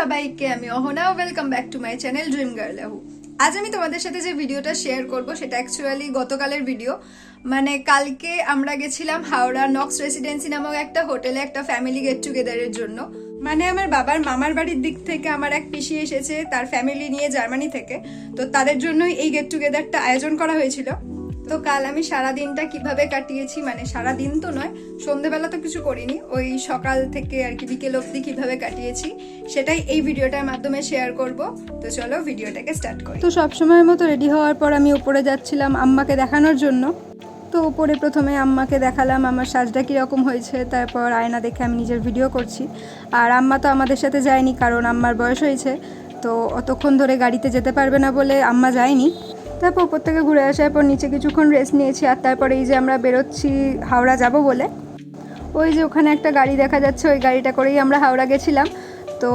সবাইকে, আমি Ahana. Welcome back to my channel dream girl লাহু। আজ আমি তোমাদের সাথে যে ভিডিওটা শেয়ার করব সেটা অ্যাকচুয়ালি গতকালের ভিডিও। মানে কালকে আমরা গেছিলাম হাওড়া নক্স রেসিডেন্সি নামক একটা হোটেলে একটা ফ্যামিলি গেট টুগেদারের জন্য। মানে আমার বাবার মামার বাড়ির দিক থেকে আমার এক পিসি এসেছে তার ফ্যামিলি নিয়ে জার্মানি থেকে, তো তাদের জন্যই এই গেট টুগেদারটা আয়োজন করা হয়েছিল। তো কাল আমি সারা দিনটা কিভাবে কাটিয়েছি, মানে সারা দিন তো নয়, সন্ধেবেলা তো কিছু করিনি, ওই সকাল থেকে আর কি বিকেল অবধি কিভাবে কাটিয়েছি সেটাই এই ভিডিওটার মাধ্যমে শেয়ার করব। তো চলো ভিডিওটাকে স্টার্ট করি। তো সবসময়ের মতো রেডি হওয়ার পর আমি উপরে যাচ্ছিলাম আম্মাকে দেখানোর জন্য। তো উপরে প্রথমে আম্মাকে দেখালাম আমার সাজটা কীরকম হয়েছে, তারপর আয়না দেখে আমি নিজের ভিডিও করছি। আর আম্মা তো আমাদের সাথে যায়নি, কারণ আম্মার বয়স হয়েছে, তো অতক্ষণ ধরে গাড়িতে যেতে পারবে না বলে আম্মা যায়নি। তারপর উপর থেকে ঘুরে আসার পর নিচে কিছুক্ষণ রেস্ট নিয়েছি। আর তারপরে এই যে আমরা বেরোচ্ছি হাওড়া যাব বলে, ওই যে ওখানে একটা গাড়ি দেখা যাচ্ছে, ওই গাড়িটা করেই আমরা হাওড়া গেছিলাম। তো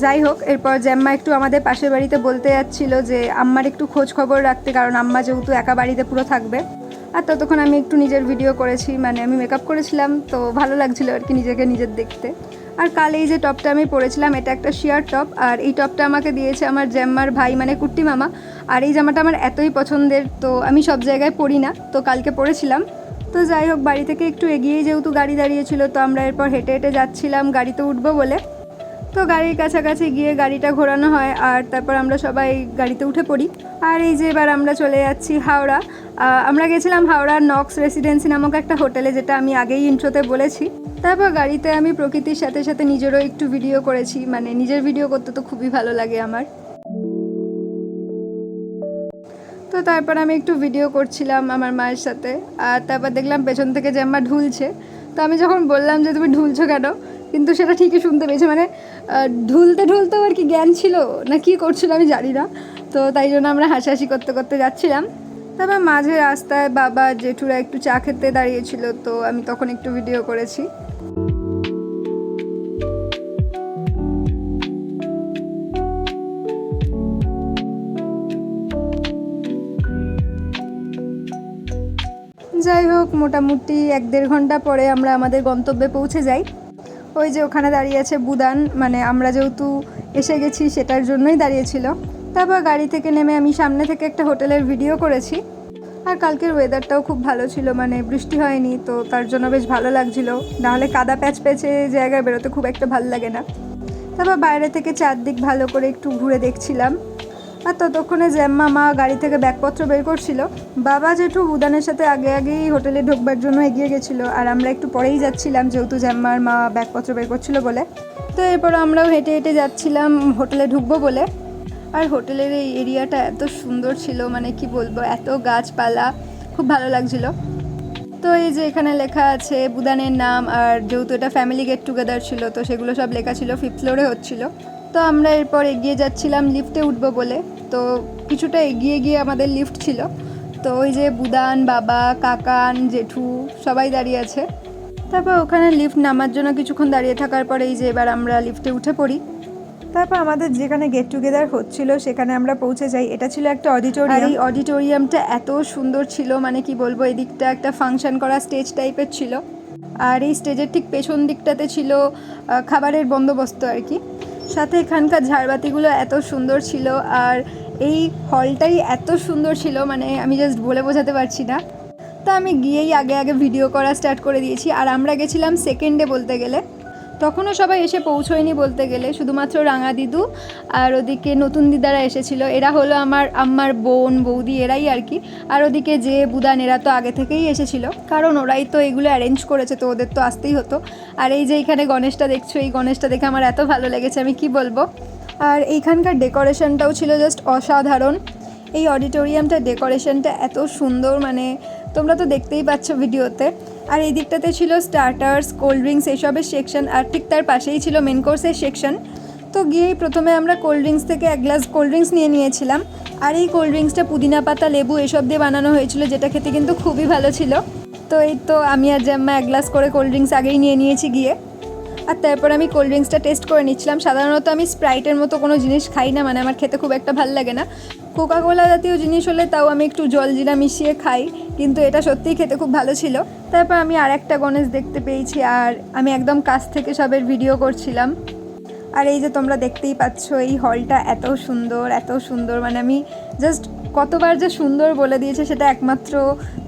যাই হোক, এরপর জ্যাম্মা একটু আমাদের পাশের বাড়িতে বলতে যাচ্ছিলো যে আম্মার একটু খোঁজ খবর রাখতে, কারণ আম্মা যেহেতু একা বাড়িতে পুরো থাকবে। আর ততক্ষণ আমি একটু নিজের ভিডিও করেছি, মানে আমি মেকআপ করেছিলাম, তো ভালো লাগছিলো আর কি নিজেকে নিজের দেখতে। আর কাল এই যে টপটা আমি পরেছিলাম, এটা একটা শিয়ার টপ, আর এই টপটা আমাকে দিয়েছে আমার জ্যাম্মার ভাই, মানে কুট্টি মামা। আর এই জামাটা আমার এতই পছন্দের, তো আমি সব জায়গায় পরি না, তো কালকে পরেছিলাম। তো যাই হোক, বাড়ি থেকে একটু এগিয়েই যেহেতু গাড়ি দাঁড়িয়েছিল, তো আমরা এরপর হেঁটে হেঁটে যাচ্ছিলাম গাড়িতে উঠবো বলে। তো গাড়ির কাছাকাছি গিয়ে গাড়িটা ঘোরানো হয়, আর তারপর আমরা সবাই গাড়িতে উঠে পড়ি। আর এই যে এবার আমরা চলে যাচ্ছি হাওড়া। আমরা গেছিলাম হাওড়ার নক্স রেসিডেন্সি নামক একটা হোটেলে, যেটা আমি আগেই ইন্ট্রোতে বলেছি। তারপর গাড়িতে আমি প্রকৃতির সাথে সাথে নিজেরও একটু ভিডিও করেছি, মানে নিজের ভিডিও করতে তো খুবই ভালো লাগে আমার। তো তারপর আমি একটু ভিডিও করছিলাম আমার মায়ের সাথে, আর তারপর দেখলাম পেছন থেকে জ্যাম্মা ঢুলছে। তো আমি যখন বললাম যে তুমি ঢুলছো কেন, কিন্তু সেটা ঠিকই শুনতে পেয়েছে, মানে ঢুলতে ঢুলতেও আর কি জ্ঞান ছিল না কী করছিল আমি জানি না। তো তাই জন্য আমরা হাসাহাসি করতে করতে যাচ্ছিলাম। তারপর মাঝে রাস্তায় বাবা জেঠুরা একটু চা খেতে দাঁড়িয়েছিল, তো আমি তখন একটু ভিডিও করেছি। যাই হোক, মোটামুটি 1-1.5 ঘন্টা পরে আমরা আমাদের গন্তব্যে পৌঁছে যাই। ওই যে ওখানে দাঁড়িয়ে আছে বুদান, মানে আমরা যেহেতু এসে গেছি সেটার জন্যই দাঁড়িয়েছিল। তারপর গাড়ি থেকে নেমে আমি সামনে থেকে একটা হোটেলের ভিডিও করেছি। আর কালকের ওয়েদারটাও খুব ভালো ছিল, মানে বৃষ্টি হয়নি, তো তার জন্য বেশ ভালো লাগছিল। নাহলে কাদা প্যাচ প্যাচে জায়গায় বেরোতে খুব একটা ভালো লাগে না। তারপর বাইরে থেকে চারদিক ভালো করে একটু ঘুরে দেখছিলাম। আর ততক্ষণে জ্যাম্মা মা গাড়ি থেকে ব্যাগপত্র বের করছিল। বাবা জেঠু বুদানের সাথে আগেই হোটেলে ঢোকবার জন্য এগিয়ে গেছিলো, আর আমরা একটু পরেই যাচ্ছিলাম, যেহেতু জ্যাম্মার মা ব্যাগপত্র বের করছিল বলে। তো এরপর আমরাও হেঁটে হেঁটে যাচ্ছিলাম হোটেলে ঢুকবো বলে। আর হোটেলের এই এরিয়াটা এত সুন্দর ছিল, মানে কি বলবো, এত গাছপালা, খুব ভালো লাগছিল। তো এই যে এখানে লেখা আছে বুদানের নাম, আর যেহেতু এটা ফ্যামিলি গেট টুগেদার ছিল, তো সেগুলো সব লেখা ছিল, 5th ফ্লোরে হচ্ছিল। তো আমরা এরপর এগিয়ে যাচ্ছিলাম লিফটে উঠবো বলে। তো কিছুটা এগিয়ে গিয়ে আমাদের লিফট ছিল, তো ওই যে বুদান, বাবা, কাকান, জেঠু সবাই দাঁড়িয়ে আছে। তারপর ওখানে লিফট নামার জন্য কিছুক্ষণ দাঁড়িয়ে থাকার পরে এই যে এবার আমরা লিফটে উঠে পড়ি। তারপর আমাদের যেখানে গেট টুগেদার হচ্ছিল সেখানে আমরা পৌঁছে যাই। এটা ছিল একটা অডিটোরিয়াম, আর এই অডিটোরিয়ামটা এত সুন্দর ছিল, মানে কি বলবো, এদিকটা একটা ফাংশন করা স্টেজ টাইপের ছিল, আর এই স্টেজের ঠিক পেছন দিকটাতে ছিল খাবারের বন্দোবস্ত আর কি। সাথে এখানকার ঝাড়বাতিগুলো এত সুন্দর ছিল, আর এই হলটাই এত সুন্দর ছিল, মানে আমি জাস্ট বলে বোঝাতে পারছি না। তো আমি গিয়েই আগে ভিডিও করা স্টার্ট করে দিয়েছি। আর আমরা গেছিলাম সেকেন্ডে বলতে গেলে, তখনও সবাই এসে পৌঁছয়নি বলতে গেলে, শুধুমাত্র রাঙা দিদু আর ওদিকে নতুন দিদারা এসেছিল। এরা হলো আমার আম্মার বোন বৌদি, এরাই আর কি। আর ওদিকে যে বুদান, এরা তো আগে থেকেই এসেছিল, কারণ ওরাই তো এগুলো অ্যারেঞ্জ করেছে, তো ওদের তো আসতেই হতো। আর এই যে এইখানে গণেশটা দেখছো, এই গণেশটা দেখে আমার এত ভালো লেগেছে, আমি কি বলবো। আর এইখানকার ডেকোরেশনটাও ছিল জাস্ট অসাধারণ। এই অডিটোরিয়ামটার ডেকোরেশনটা এত সুন্দর, মানে তোমরা তো দেখতেই পাচ্ছ ভিডিওতে। আর এই দিকটাতে ছিল স্টার্টার্স, কোল্ড ড্রিঙ্কস এইসবের সেকশন, আর ঠিক তার পাশেই ছিল মেন কোর্সের সেকশন। তো গিয়েই প্রথমে আমরা কোল্ড ড্রিঙ্কস থেকে 1 গ্লাস কোল্ড ড্রিঙ্কস নিয়েছিলাম। আর এই কোল্ড ড্রিঙ্কসটা পুদিনা পাতা, লেবু এসব দিয়ে বানানো হয়েছিল, যেটা খেতে কিন্তু খুবই ভালো ছিল। তো এই তো আমি আর জ্যাম্মা 1 গ্লাস করে কোল্ড ড্রিঙ্কস আগেই নিয়েছি গিয়ে। আর তারপর আমি কোল্ড ড্রিঙ্কসটা টেস্ট করে নিচ্ছিলাম। সাধারণত আমি স্প্রাইটের মতো কোনো জিনিস খাই না, মানে আমার খেতে খুব একটা ভালো লাগে না। কোকাকোলা জাতীয় জিনিস হলে তাও আমি একটু জল জিরা মিশিয়ে খাই, কিন্তু এটা সত্যিই খেতে খুব ভালো ছিল। তারপর আমি আরেকটা গণেশ দেখতে পেয়েছি, আর আমি একদম কাছ থেকে সবের ভিডিও করছিলাম। আর এই যে তোমরা দেখতেই পাচ্ছ এই হলটা এত সুন্দর, মানে আমি জাস্ট কতবার যে সুন্দর বলে দিয়েছে সেটা একমাত্র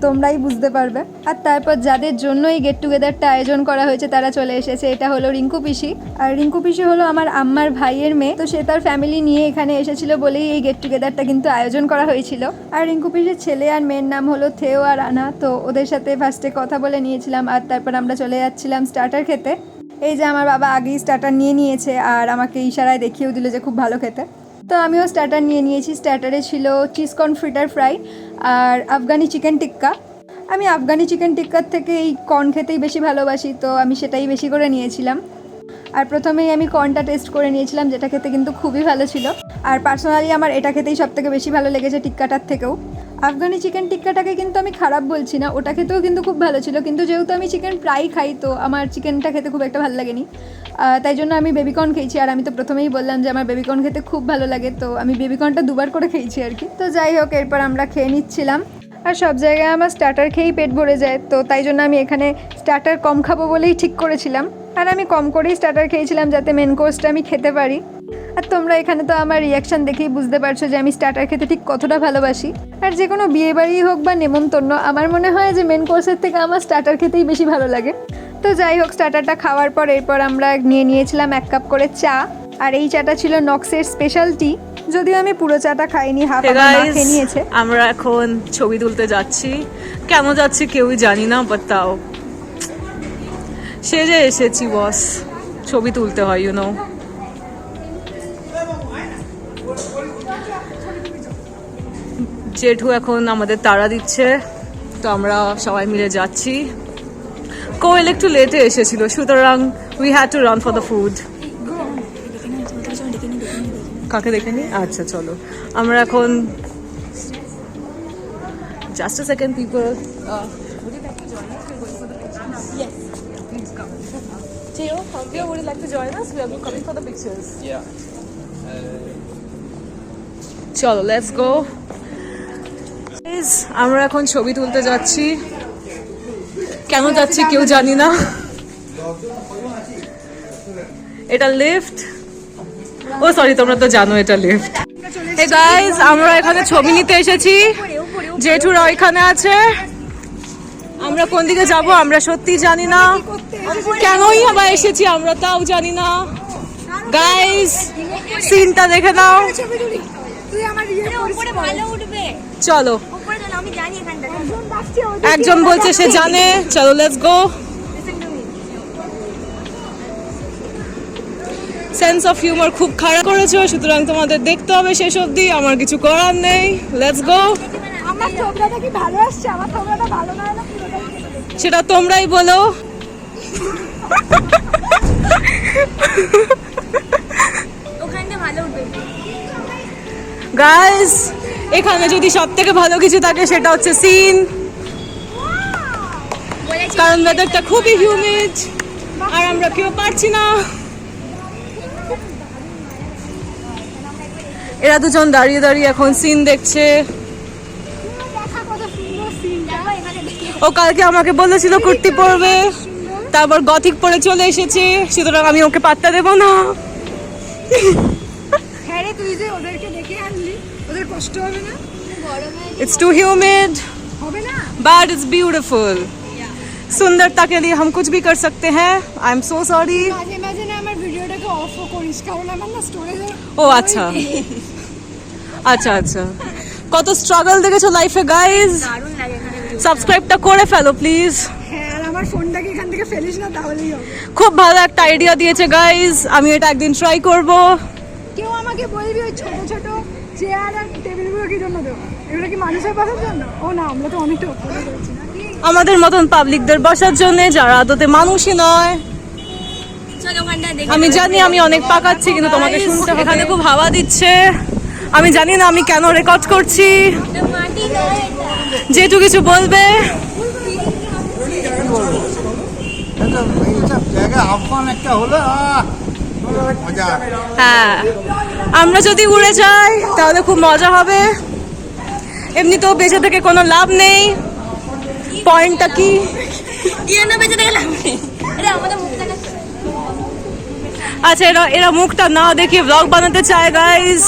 তোমরাই বুঝতে পারবে। আর তারপর যাদের জন্য এই গেট টুগেদারটা আয়োজন করা হয়েছে তারা চলে এসেছে। এটা হলো রিঙ্কু পিসি, আর রিঙ্কু পিসি হলো আমার আম্মার ভাইয়ের মেয়ে, তো সে তার ফ্যামিলি নিয়ে এখানে এসেছিল বলেই এই গেট টুগেদারটা কিন্তু আয়োজন করা হয়েছিল। আর রিঙ্কু পিসির ছেলে আর মেয়ের নাম হলো থেও আর আনা, তো ওদের সাথে ফার্স্টে কথা বলে নিয়েছিলাম আর তারপর আমরা চলে যাচ্ছিলাম স্টার্টার খেতে। এই যে আমার বাবা আগেই স্টার্টার নিয়ে নিয়েছে আর আমাকে ইশারায় দেখিয়েও দিল যে খুব ভালো খেতে, তো আমিও স্টার্টার নিয়ে নিয়েছি। স্টার্টারে ছিল চিজ কর্ন ফ্রিটার ফ্রাই আর আফগানি চিকেন টিক্কা। আমি আফগানি চিকেন টিক্কার থেকে এই কর্ন খেতেই বেশি ভালোবাসি, তো আমি সেটাই বেশি করে নিয়েছিলাম। আর প্রথমেই আমি কর্নটা টেস্ট করে নিয়েছিলাম, যেটা খেতে কিন্তু খুবই ভালো ছিল। আর পার্সোনালি আমার এটা খেতেই সবথেকে বেশি ভালো লেগেছে টিক্কাটার থেকেও। আফগানি চিকেন টিক্কাটাকে কিন্তু আমি খারাপ বলছি না, ওটা খেতেও কিন্তু খুব ভালো ছিল, কিন্তু যেহেতু আমি চিকেন প্রায় খাই তো আমার চিকেনটা খেতে খুব একটা ভালো লাগেনি, তাই জন্য আমি বেবিকর্ন খেয়েছি। আর আমি তো প্রথমেই বললাম যে আমার বেবিকর্ন খেতে খুব ভালো লাগে, তো আমি বেবিকর্নটা দুবার করে খেয়েছি আর কি। তো যাই হোক, এরপর আমরা খেয়ে নিচ্ছিলাম। আর সব জায়গায় আমার স্টার্টার খেয়েই পেট ভরে যায়, তো তাই জন্য আমি এখানে স্টার্টার কম খাবো বলেই ঠিক করেছিলাম। আর আমি কম করেই স্টার্টার খেয়েছিলাম যাতে মেন কোর্সটা আমি খেতে পারি। আর তোমরা এখানে তো আমার রিয়াকশান দেখেই বুঝতে পারছো যে আমি স্টার্টার খেতে ঠিক কতটা ভালোবাসি। আর যে কোনো বিয়েবাড়ি হোক বা নেমন্তন্ন, আমার মনে হয় যে মেন কোর্সের থেকে আমার স্টার্টার খেতেই বেশি ভালো লাগে। তো যাই হোক, স্টার্টারটা খাওয়ার পর এরপর আমরা নিয়েছিলাম 1 কাপ করে চা, আর এই চাটা ছিল নক্সের স্পেশালটি, যদিও আমি পুরো চাটা খাইনি, হাফ খেয়ে নিয়েছে। আমরা এখন ছবি তুলতে যাচ্ছি, কেন যাচ্ছি কেউই জানি না, বাট তাও সেজে এসেছি বস, ছবি তুলতে হয় ইউনো। জেঠু এখন আমাদের তাড়া দিচ্ছে, তো আমরা সবাই মিলে যাচ্ছি। কোয়েল একটু লেটে এসেছিল, সুতরাং we had to run for the food. কাকে দেখে নি? আচ্ছা চলো, আমরা এখন just a second people Theo, Fabio, would you like to join us? We are coming for the pictures. Yeah. চলো, লেটস গো। আমরা এখন ছবি তুলতে যাচ্ছি, কেন যাচ্ছি কেউ জানি না। এটা লিফট, ও সরি, তোমরা তো জানো এটা লিফট। হে গাইস, আমরা এখানে ছবি নিতে এসেছি, জেঠুরা ওইখানে আছে। আমরা কোন দিকে যাব আমরা সত্যি জানি না, কেনই আবার এসেছি আমরা তাও জানি না। গাইস, সিনটা দেখে নাও। চলো, একজন বলছে সে জানে, চলো let's go. Sense of humour খুব খারাপ করেছো, সুতরাং তোমাদের দেখতে হবে শেষ অবধি, আমার কিছু করার নেই। Let's go. আমার থোবড়াটা কি ভালো আসছে? আমার থোবড়াটা ভালো না হলে সেটা তোমরাই বলো। ওখানে ভালো উঠবে গাইস, এখানে যদি সব থেকে ভালো কিছু থাকে সেটা হচ্ছে সিন, কারণ ওয়েদারটা খুবই হিউমিড আর আমরা কেউ পারছি না। এরা দুজন দাঁড়িয়ে দাঁড়িয়ে এখন সিন দেখছে। ও কালকে আমাকে বলেছিল কুর্তি পরবে, তারপর গথিক পরে চলে এসেছে, সুতরাং আমি ওকে পাত্তা দেব না। হ্যাঁ রে, তুই যে ওদেরকে ডেকে আনলি, ওদের কষ্ট হবে না? It's too humid, হবে না, but it's beautiful. सुंदरता के लिए हम कुछ भी कर सकते हैं. I am so sorry. মাঝে মাঝে না আমার ভিডিওটাকে অফও করিস, কারণ আমার না স্টোরেজে। ও আচ্ছা আচ্ছা আচ্ছা, কত স্ট্রাগল দেখেছো লাইফে গাইজ। দারুণ লাগে এখানে সাবস্ক্রাইবটা করে ফেলো প্লিজ। হ্যাঁ, আর আমার ফোনটাকে এখান থেকে ফেলিস না, তাহলেই হবে। খুব ভালো একটা আইডিয়া দিয়েছে গাইজ, আমি এটা একদিন ট্রাই করব। কেউ আমাকে বলবি ওই ছোট ছোট চেয়ার আর টেবিলগুলো কি জন্য দেবো? এগুলো কি মানুষের বসার জন্য? ও না, আমরা তো অনেকটা উপরে করেছি না। আমাদের মতন পাবলিকদের বসার জন্য, যারা আদতে মানুষই নয়। চলো ওখানটা দেখি। আমি জানি আমি অনেক পাকাচ্ছি, কিন্তু তোমাকে শুনতে হবে। এখানে খুব হাওয়া দিচ্ছে, আমি জানি না আমি কেন রেকর্ড করছি। মাটি নয় এটা। যেটু কিছু বলবে। হ্যাঁ, আমরা যদি উড়ে যাই তাহলে খুব মজা হবে। এমনিতেও বেঁচে থেকে কোনো লাভ নেই। পয়েন্টটা কি? কি না বেঁচে থেকে লাভ নেই। এটা আমাদের মুখ দেখাচ্ছে। আচ্ছা এরা এরা মুখটা না দেখে ব্লগ বানাতে চায় গাইস।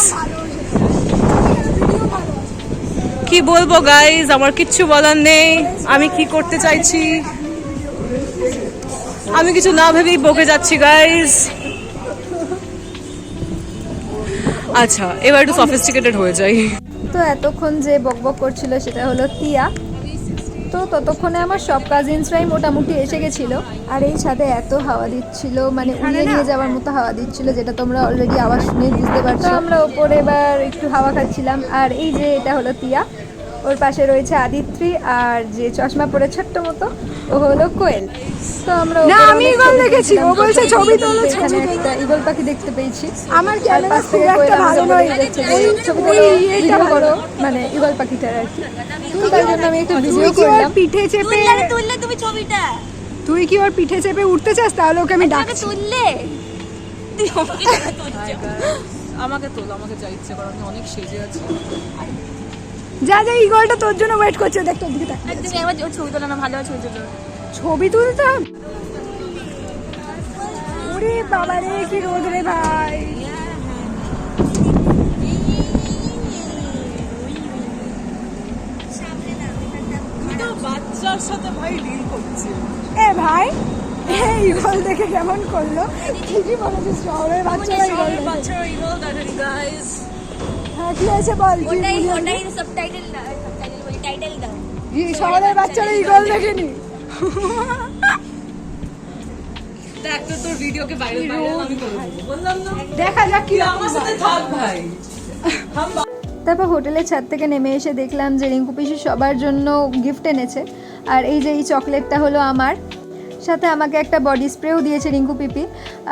কি বলবো গাইস, আমার কিচ্ছু বলার নেই। আমি কি করতে চাইছি, আমি কিছু না ভেবেই বকে যাচ্ছি গাইস। আচ্ছা এবার একটু সফিস্টিকেটেড হয়ে যাই। তো এতক্ষণ যে বকবক করছিল সেটা হলো তিয়া। তো ততক্ষণে আমার সব কাজিনসরাই মোটামুটি এসে গেছিলো। আর এই ছাদে এত হাওয়া দিচ্ছিল, মানে উড়িয়ে নিয়ে যাওয়ার মতো হাওয়া দিচ্ছিল, যেটা তোমরা অলরেডি আওয়াজ শুনেই বুঝতে পারছো। আমরা ওপরে এবার একটু হাওয়া খাচ্ছিলাম। আর এই যে এটা হলো তিয়া, ওর পাশে রয়েছে আদিত্রি, আর যে চশমা পরে ছোট্ট মতো ও হলো কোয়েল। তো আমরা আমি ঈগল দেখেছি, ও বলছে ছবি তোলো, এখানে একটা ঈগল পাখি দেখতে পেয়েছি। আমার ক্যামেরা খুব একটা ভালো নয়, ছবি তোলো ভিডিও করো, মানে ঈগল পাখিটার আর কি। তো তার জন্য আমি একটা ভিডিও করলাম। পিঠে চেপে তুললে তুমি ছবিটা তুই কি ওর পিঠে চেপে উঠতে চাস? তাহলে ওকে আমি ডাকছি। তুললে আমাকে তোল, আমাকে যা ইচ্ছে করো, আমি অনেক সেজে আছি। যা যা ঈগলটা তোর জন্য ওয়েট করছে, দেখ তোর দিকে তাক। তুমি একবার ছবি তোলো না, ভালো ছবি তোলো। ছবি তুলতে হবে? ওরে বাবা রে, কি রোদ রে ভাই। বাচ্চার সাথে ভাই ডিল করছে। এ ভাই, এই ঈগল দেখে কেমন করলো? ঠিকই বলেছিস, শহরের বাচ্চারা ঈগল দেখে। বাচ্চারা ঈগল দেখে গাইস। হ্যাঁ কি আছে বল, কি ওটাই বুঝলি? ওটাই সাবটাইটেল দাও, সাবটাইটেল বলি, টাইটেল দাও। কি শহরের বাচ্চারা ঈগল দেখেনি? দেখ তো তোর ভিডিওকে ভাইরাল আমি করে দেব, বললাম না। দেখা যাক কি আমার সাথে থাক ভাই। তারপর হোটেলের ছাদ থেকে নেমে এসে দেখলাম যে রিঙ্কু পিসি সবার জন্য গিফট এনেছে। আর এই যে এই চকলেটটা হলো আমার, সাথে আমাকে একটা বডি স্প্রেও দিয়েছে রিঙ্কু পিপি।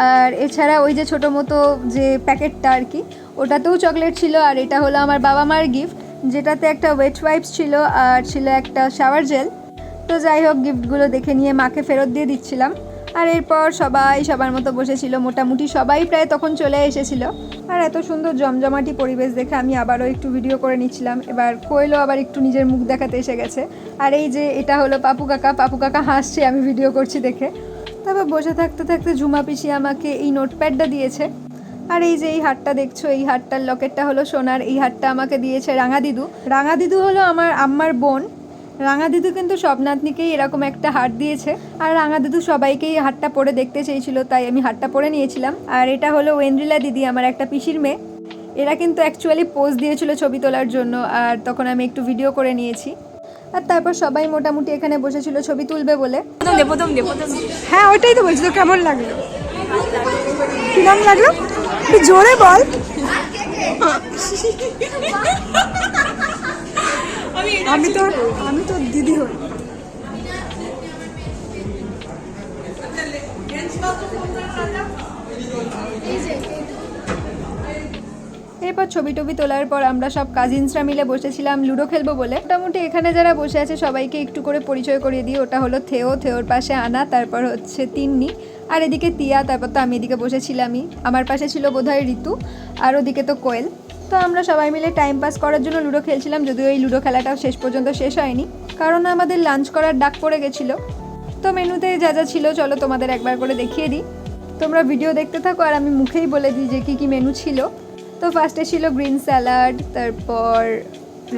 আর এছাড়া ওই যে ছোটো মতো যে প্যাকেটটা আর কি, ওটাতেও চকলেট ছিল। আর এটা হলো আমার বাবা মার গিফট, যেটাতে একটা ওয়েট ওয়াইপস ছিল আর ছিল একটা শাওয়ার জেল। তো যাই হোক, গিফটগুলো দেখে নিয়ে মাকে ফেরত দিয়ে দিচ্ছিলাম। আর এরপর সবাই সবার মতো বসেছিল, মোটামুটি সবাই প্রায় তখন চলে এসেছিল। আর এত সুন্দর জমজমাটি পরিবেশ দেখে আমি আবারও একটু ভিডিও করে নিচ্ছিলাম। এবার কোয়েলও আবার একটু নিজের মুখ দেখাতে এসে গেছে। আর এই যে এটা হলো পাপু কাকা হাসছে আমি ভিডিও করছি দেখে। তারপর বসে থাকতে থাকতে ঝুমা পিসি আমাকে এই নোটপ্যাডটা দিয়েছে। আর এই যে এই হারটা দেখছো, এই হারটার লকেটটা হলো সোনার। এই হারটা আমাকে দিয়েছে রাঙা দিদু। রাঙা দিদু হলো আমার আম্মার বোন। রাঙা দিদু কিন্তু সব নাতনিকেই এরকম একটা হার দিয়েছে। আর রাঙা দিদু সবাইকেই হারটা পরে দেখতে চেয়েছিল, তাই আমি হারটা পরে নিয়েছিলাম। আর এটা হলো ওয়েন্দ্রিলা দিদি, আমার একটা পিসির মেয়ে। এরা কিন্তু অ্যাকচুয়ালি পোজ দিয়েছিল ছবি তোলার জন্য, আর তখন আমি একটু ভিডিও করে নিয়েছি। আর তারপর সবাই মোটামুটি এখানে বসেছিল ছবি তুলবে বলে। প্রথম দে। হ্যাঁ ওইটাই তো বলছি, তো কেমন লাগলো? কিরম লাগলো তুই জোরে বল। আমি তো দিদি হই। এরপর ছবি টবি তোলার পর আমরা সব কাজিনসরা মিলে বসেছিলাম লুডো খেলবো বলে। মোটামুটি এখানে যারা বসে আছে সবাইকে একটু করে পরিচয় করিয়ে দিই। ওটা হলো থেওর পাশে আনা, তারপর হচ্ছে তিন্নি, আর এদিকে তিয়া, তারপর তো আমি এদিকে বসেছিলামই। আমার পাশে ছিল বোধহয় ঋতু, আর ওদিকে তো কোয়েল। তো আমরা সবাই মিলে টাইম পাস করার জন্য লুডো খেলছিলাম, যদিও এই লুডো খেলাটাও শেষ পর্যন্ত শেষ হয়নি, কারণ আমাদের লাঞ্চ করার ডাক পড়ে গেছিলো। তো মেনুতে যা যা ছিল চলো তোমাদের একবার করে দেখিয়ে দিই। তোমরা ভিডিও দেখতে থাকো আর আমি মুখেই বলে দিই যে কী মেনু ছিল। তো ফার্স্টে ছিল গ্রিন স্যালাড, তারপর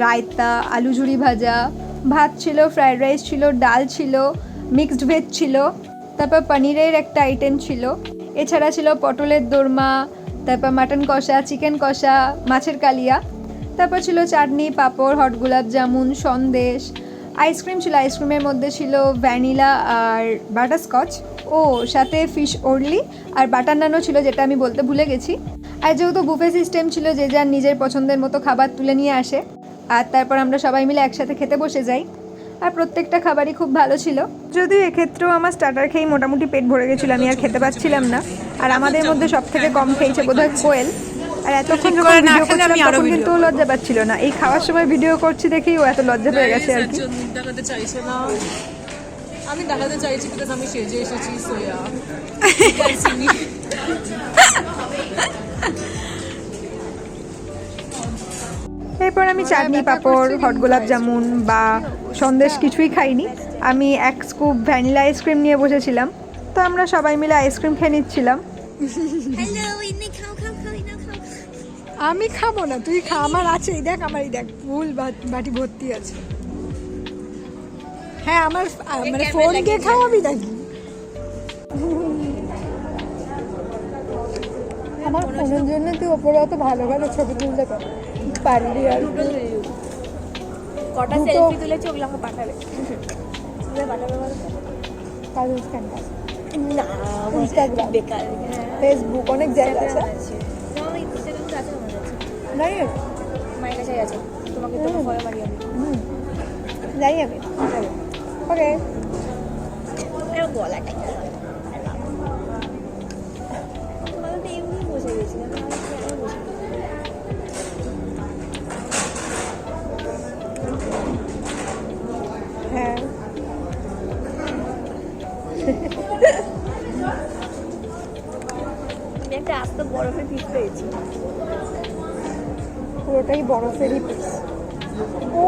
রায়তা, আলু ঝুরি ভাজা, ভাত ছিল, ফ্রায়েড রাইস ছিল, ডাল ছিল, মিক্সড ভেজ ছিল, তারপর পনিরের একটা আইটেম ছিল, এছাড়া ছিল পটলের দোরমা, তারপর মাটন কষা, চিকেন কষা, মাছের কালিয়া, তারপর ছিল চাটনি, পাঁপড়, হট গোলাপ জামুন, সন্দেশ, আইসক্রিম ছিল। আইসক্রিমের মধ্যে ছিল ভ্যানিলা আর বাটারস্কচ, ও সাথে ফিশ ওরলি আর বাটার নানও ছিল, যেটা আমি বলতে ভুলে গেছি। আর যেহেতু বুফে সিস্টেম ছিল, যে যার নিজের পছন্দের মতো খাবার তুলে নিয়ে আসে, আর তারপর আমরা সবাই মিলে একসাথে খেতে বসে যাই। আর প্রত্যেকটা খাবারই খুব ভালো ছিল, যদিও এক্ষেত্রেও আমার স্টার্টার খেয়েই মোটামুটি পেট ভরে গেছিলো, আমি আর খেতে পাচ্ছিলাম না। আর আমাদের মধ্যে সব থেকে কম খেয়েছে বোধহয় কোয়েল। আর এতক্ষণ যখন ভিডিও করছিলাম তখন কিন্তু ও লজ্জা পাচ্ছিল না, এই খাওয়ার সময় ভিডিও করছি দেখেই ও এত লজ্জা পেয়ে গেছে আর কি। দেখাতে চাইছে না, আমি দেখাতে চাইছি বিকজ আমি সেজে এসেছি সোয়া। এরপর আমি চাটনি, পাঁপড়, হট গোলাপ জামুন বা সন্দেশ কিছুই খাইনি। আমি এক স্কুপ ভ্যানিলা আইসক্রিম নিয়ে বসেছিলাম। তো আমরা সবাই মিলে আইসক্রিম খেয়ে নিচ্ছিলাম। হ্যালো ইনি খাও খাও খাও ইনি খাও আমি খাবো না, তুই খা, আমার আছে, এই দেখ আমার, এই দেখ ফুল বাটি ভর্তি আছে। হ্যাঁ আমার মানে ফোন দিয়ে খাওয়াবি নাকি? আমার ফোনের জন্য তুই ওপরে অত ভালো ভালো ছবি তুলতে পারলি আর কটা সেলফি তুলেছে ওগুলো আমাকে পাঠাবে পাঠাবে বলো তো? কাজ স্ক্যান্ডার না ইনস্টাগ্রাম, বেকার ফেসবুক, অনেক জায়গা আছে। ইনস্টাগ্রাম তো আছে আমার কাছে, নাই মায়ের কাছে আছে, তোমাকে তো ফলো মারি আমি যাই আমি ওকে। এর গলাটা কি হয়? তোমাদের তো এমনি বসে গেছিলাম, আমি কেন বসে হ্যাঁ আমি একটা আস্ত বরফের পিস পেয়েছি। পুরোটাই বরফেরই পিস। ও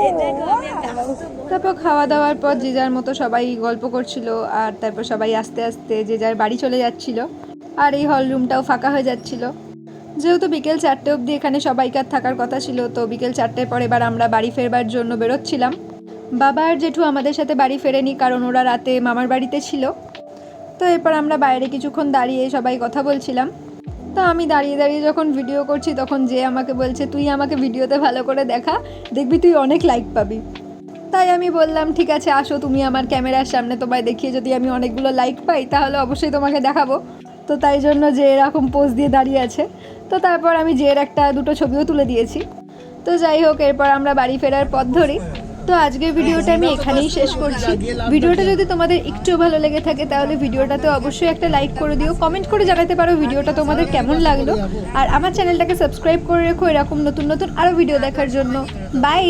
এই দেখো আমি একটা তারপর খাওয়া দাওয়ার পর যে যার মতো সবাই গল্প করছিল, আর তারপর সবাই আস্তে আস্তে যে যার বাড়ি চলে যাচ্ছিল, আর এই হল রুমটাও ফাঁকা হয়ে যাচ্ছিল। যেহেতু বিকেল 4টে অবধি এখানে সবাইকার থাকার কথা ছিল, তো বিকেল 4টের পর এবার আমরা বাড়ি ফেরবার জন্য বেরোচ্ছিলাম। বাবা আর জেঠু আমাদের সাথে বাড়ি ফেরেনি, কারণ ওরা রাতে মামার বাড়িতে ছিল। তো এরপর আমরা বাইরে কিছুক্ষণ দাঁড়িয়ে সবাই কথা বলছিলাম। তো আমি দাঁড়িয়ে দাঁড়িয়ে যখন ভিডিও করছি, তখন যে আমাকে বলছে, তুই আমাকে ভিডিওতে ভালো করে দেখা, দেখবি তুই অনেক লাইক পাবি। তাই আমি বললাম ঠিক আছে আসো তুমি আমার ক্যামেরার সামনে, তোমায় দেখিয়ে যদি আমি অনেকগুলো লাইক পাই তাহলে অবশ্যই তোমাকে দেখাবো। তো তাই জন্য যে এরকম পোজ দিয়ে দাঁড়িয়ে আছে। তো তারপর আমি জের একটা দুটো ছবিও তুলে দিয়েছি। তো যাই হোক, এরপর আমরা বাড়ি ফেরার পথ ধরি। তো আজকের ভিডিওটা আমি এখানেই শেষ করছি। ভিডিওটা যদি তোমাদের একটু ভালো লেগে থাকে তাহলে ভিডিওটাতে অবশ্যই একটা লাইক করে দিও, কমেন্ট করে জানাতে পারো ভিডিওটা তোমাদের কেমন লাগলো, আর আমার চ্যানেলটাকে সাবস্ক্রাইব করে রেখো এরকম নতুন নতুন আরও ভিডিও দেখার জন্য। বাই।